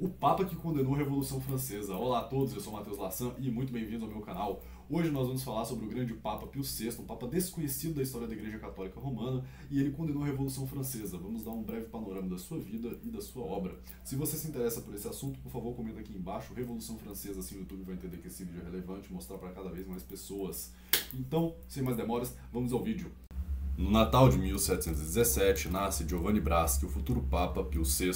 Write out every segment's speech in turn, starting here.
O Papa que condenou a Revolução Francesa. Olá a todos, eu sou Matheus Lassan e muito bem-vindos ao meu canal. Hoje nós vamos falar sobre o grande Papa Pio VI, um Papa desconhecido da história da Igreja Católica Romana, e ele condenou a Revolução Francesa. Vamos dar um breve panorama da sua vida e da sua obra. Se você se interessa por esse assunto, por favor, comenta aqui embaixo, Revolução Francesa, assim o YouTube vai entender que esse vídeo é relevante e mostrar para cada vez mais pessoas. Então, sem mais demoras, vamos ao vídeo. No Natal de 1717, nasce Giovanni Braschi, o futuro Papa Pio VI.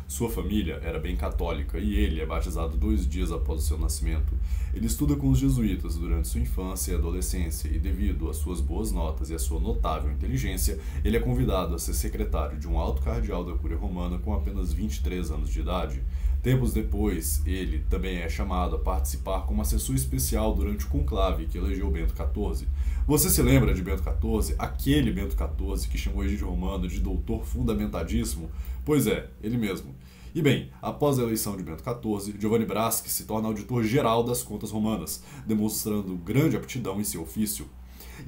Sua família era bem católica e ele é batizado 2 dias após o seu nascimento. Ele estuda com os jesuítas durante sua infância e adolescência e, devido às suas boas notas e à sua notável inteligência, ele é convidado a ser secretário de um alto cardeal da Cúria Romana com apenas 23 anos de idade. Tempos depois, ele também é chamado a participar como assessor especial durante o conclave que elegeu Bento XIV. Você se lembra de Bento XIV? Aquele Bento XIV que chamou o Egídio Romano de doutor fundamentadíssimo? Pois é, ele mesmo. E bem, após a eleição de Bento XIV, Giovanni Braschi se torna auditor-geral das contas romanas, demonstrando grande aptidão em seu ofício.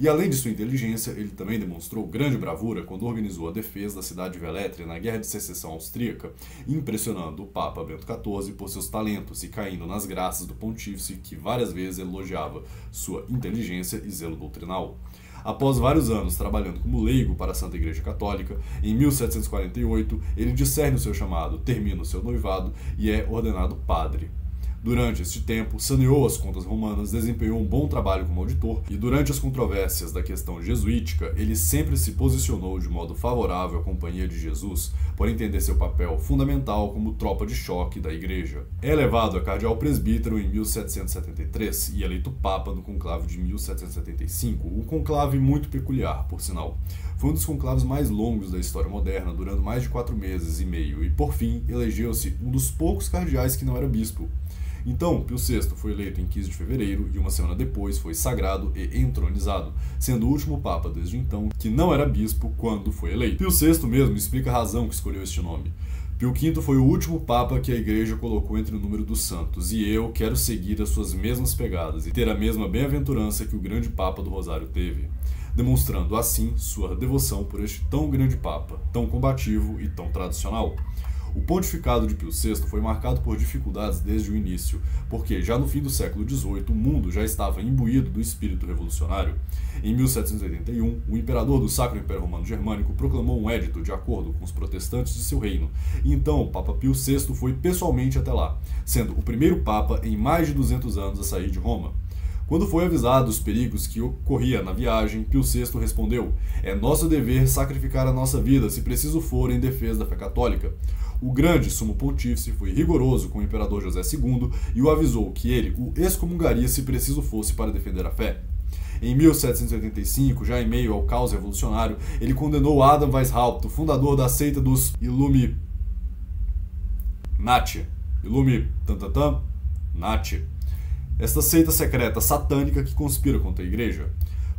E além de sua inteligência, ele também demonstrou grande bravura quando organizou a defesa da cidade de Velletri na Guerra de Secessão Austríaca, impressionando o Papa Bento XIV por seus talentos e caindo nas graças do pontífice que várias vezes elogiava sua inteligência e zelo doutrinal. Após vários anos trabalhando como leigo para a Santa Igreja Católica, em 1748 ele discerne o seu chamado, termina o seu noivado e é ordenado padre. Durante este tempo, saneou as contas romanas, desempenhou um bom trabalho como auditor e, durante as controvérsias da questão jesuítica, ele sempre se posicionou de modo favorável à Companhia de Jesus, por entender seu papel fundamental como tropa de choque da Igreja. É elevado a cardeal presbítero em 1773 e eleito Papa no conclave de 1775, um conclave muito peculiar, por sinal. Foi um dos conclaves mais longos da história moderna, durando mais de 4 meses e meio, e, por fim, elegeu-se um dos poucos cardeais que não era bispo. Então, Pio VI foi eleito em 15 de fevereiro e uma semana depois foi sagrado e entronizado, sendo o último Papa desde então que não era bispo quando foi eleito. Pio VI mesmo explica a razão que escolheu este nome. Pio V foi o último Papa que a Igreja colocou entre o número dos santos, e eu quero seguir as suas mesmas pegadas e ter a mesma bem-aventurança que o grande Papa do Rosário teve, demonstrando assim sua devoção por este tão grande Papa, tão combativo e tão tradicional. O pontificado de Pio VI foi marcado por dificuldades desde o início, porque já no fim do século XVIII o mundo já estava imbuído do espírito revolucionário. Em 1781, o imperador do Sacro Império Romano Germânico proclamou um édito de acordo com os protestantes de seu reino, e então o Papa Pio VI foi pessoalmente até lá, sendo o primeiro Papa em mais de 200 anos a sair de Roma. Quando foi avisado dos perigos que ocorria na viagem, Pio VI respondeu: "É nosso dever sacrificar a nossa vida, se preciso for, em defesa da fé católica." O grande sumo pontífice foi rigoroso com o imperador José II e o avisou que ele o excomungaria se preciso fosse para defender a fé. Em 1785, já em meio ao caos revolucionário, ele condenou Adam Weishaupt, o fundador da seita dos Illuminati. Esta seita secreta satânica que conspira contra a Igreja.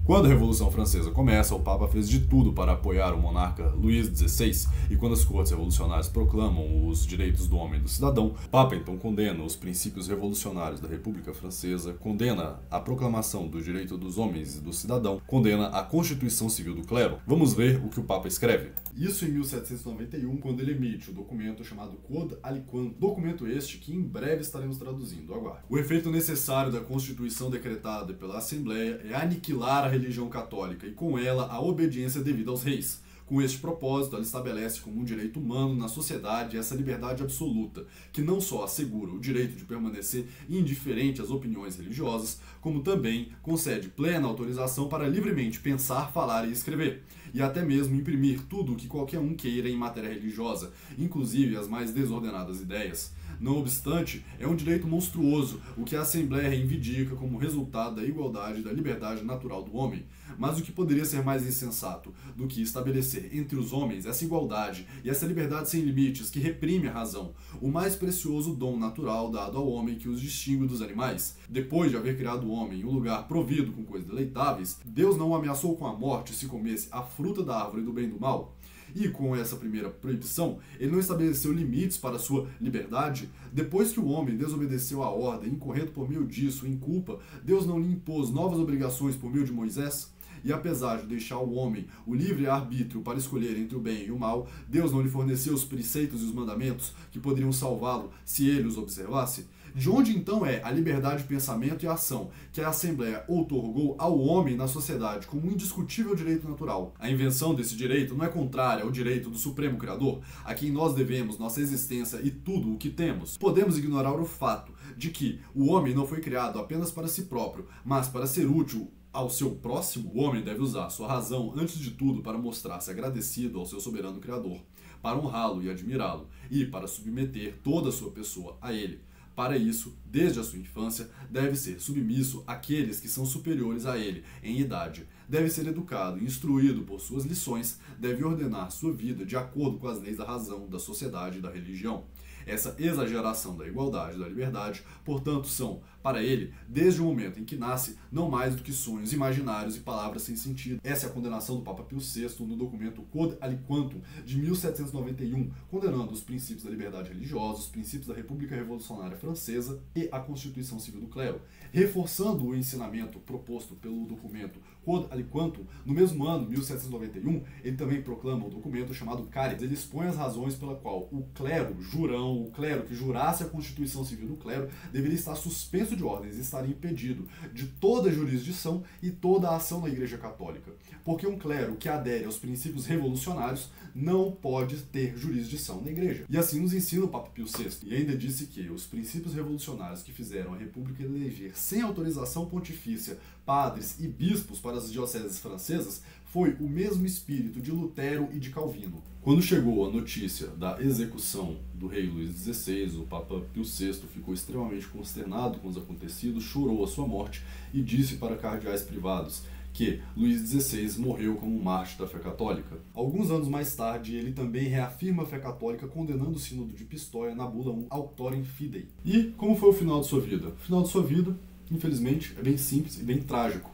Quando a Revolução Francesa começa, o Papa fez de tudo para apoiar o monarca Luís XVI, e quando as cortes revolucionárias proclamam os direitos do homem e do cidadão, o Papa então condena os princípios revolucionários da República Francesa, condena a proclamação do direito dos homens e do cidadão, condena a Constituição Civil do Clero. Vamos ver o que o Papa escreve. Isso em 1791, quando ele emite o documento chamado Code Aliquant, documento este que em breve estaremos traduzindo, aguarde. O efeito necessário da Constituição decretada pela Assembleia é aniquilar a religião católica e, com ela, a obediência devida aos reis. Com este propósito, ela estabelece como um direito humano na sociedade essa liberdade absoluta, que não só assegura o direito de permanecer indiferente às opiniões religiosas, como também concede plena autorização para livremente pensar, falar e escrever, e até mesmo imprimir tudo o que qualquer um queira em matéria religiosa, inclusive as mais desordenadas ideias. Não obstante, é um direito monstruoso, o que a Assembleia reivindica como resultado da igualdade e da liberdade natural do homem. Mas o que poderia ser mais insensato do que estabelecer entre os homens essa igualdade e essa liberdade sem limites que reprime a razão, o mais precioso dom natural dado ao homem que os distingue dos animais? Depois de haver criado o homem em um lugar provido com coisas deleitáveis, Deus não o ameaçou com a morte se comesse a fruta da árvore do bem e do mal? E com essa primeira proibição, ele não estabeleceu limites para sua liberdade. Depois que o homem desobedeceu à ordem, incorrendo por meio disso em culpa, Deus não lhe impôs novas obrigações por meio de Moisés? E apesar de deixar ao homem o livre arbítrio para escolher entre o bem e o mal, Deus não lhe forneceu os preceitos e os mandamentos que poderiam salvá-lo se ele os observasse? De onde então é a liberdade de pensamento e ação que a Assembleia outorgou ao homem na sociedade como um indiscutível direito natural? A invenção desse direito não é contrária ao direito do Supremo Criador, a quem nós devemos nossa existência e tudo o que temos. Podemos ignorar o fato de que o homem não foi criado apenas para si próprio, mas para ser útil ao seu próximo. O homem deve usar sua razão, antes de tudo, para mostrar-se agradecido ao seu soberano Criador, para honrá-lo e admirá-lo, e para submeter toda a sua pessoa a ele. Para isso, desde a sua infância, deve ser submisso àqueles que são superiores a ele em idade. Deve ser educado e instruído por suas lições, deve ordenar sua vida de acordo com as leis da razão, da sociedade e da religião. Essa exageração da igualdade e da liberdade, portanto, são, para ele, desde o momento em que nasce, não mais do que sonhos imaginários e palavras sem sentido. Essa é a condenação do Papa Pio VI no documento Code Aliquantum, de 1791, condenando os princípios da liberdade religiosa, os princípios da República Revolucionária Francesa e a Constituição Civil do Clero. Reforçando o ensinamento proposto pelo documento Code Aliquantum, no mesmo ano, 1791, ele também proclama o documento chamado Caritas. Ele expõe as razões pela qual o clero jurão, o clero que jurasse a Constituição Civil do Clero, deveria estar suspenso de ordens e estaria impedido de toda jurisdição e toda a ação na Igreja Católica. Porque um clero que adere aos princípios revolucionários não pode ter jurisdição na Igreja. E assim nos ensina o Papa Pio VI. E ainda disse que os princípios revolucionários que fizeram a República eleger sem autorização pontifícia padres e bispos para as dioceses francesas foi o mesmo espírito de Lutero e de Calvino. Quando chegou a notícia da execução do rei Luís XVI, o Papa Pio VI ficou extremamente consternado com os acontecidos, chorou a sua morte e disse para cardeais privados que Luís XVI morreu como um mártir da fé católica. Alguns anos mais tarde, ele também reafirma a fé católica condenando o sínodo de Pistoia na bula 1 Auctorem Fidei. E como foi o final de sua vida? O final de sua vida, infelizmente, é bem simples e bem trágico.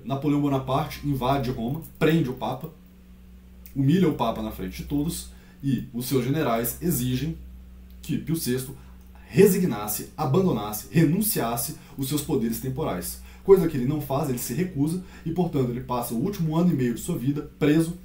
Napoleão Bonaparte invade Roma, prende o Papa, humilha o Papa na frente de todos e os seus generais exigem que Pio VI resignasse, abandonasse, renunciasse os seus poderes temporais. Coisa que ele não faz, ele se recusa e, portanto, ele passa o último ano e meio de sua vida preso,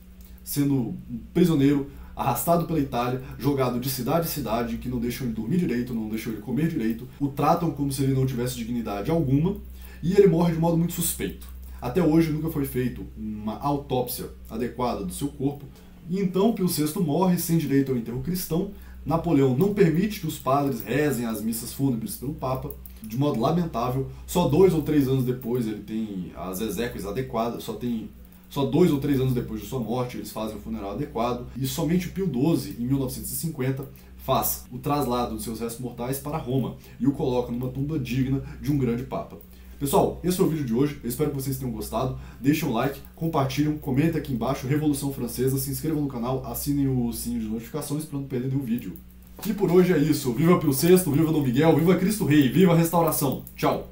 sendo um prisioneiro, arrastado pela Itália, jogado de cidade em cidade, que não deixam ele dormir direito, não deixam ele comer direito, o tratam como se ele não tivesse dignidade alguma e ele morre de modo muito suspeito. Até hoje nunca foi feito uma autópsia adequada do seu corpo, e então Pio VI morre sem direito ao enterro cristão. Napoleão não permite que os padres rezem as missas fúnebres pelo Papa, de modo lamentável. Só 2 ou 3 anos depois ele tem as exéquias adequadas, só 2 ou 3 anos depois de sua morte eles fazem o funeral adequado, e somente Pio XII, em 1950, faz o traslado de seus restos mortais para Roma e o coloca numa tumba digna de um grande Papa. Pessoal, esse foi o vídeo de hoje, eu espero que vocês tenham gostado, deixem um like, compartilhem, comentem aqui embaixo, Revolução Francesa, se inscrevam no canal, assinem o sininho de notificações para não perder nenhum vídeo. E por hoje é isso, viva Pio VI, viva Dom Miguel, viva Cristo Rei, viva a restauração, tchau!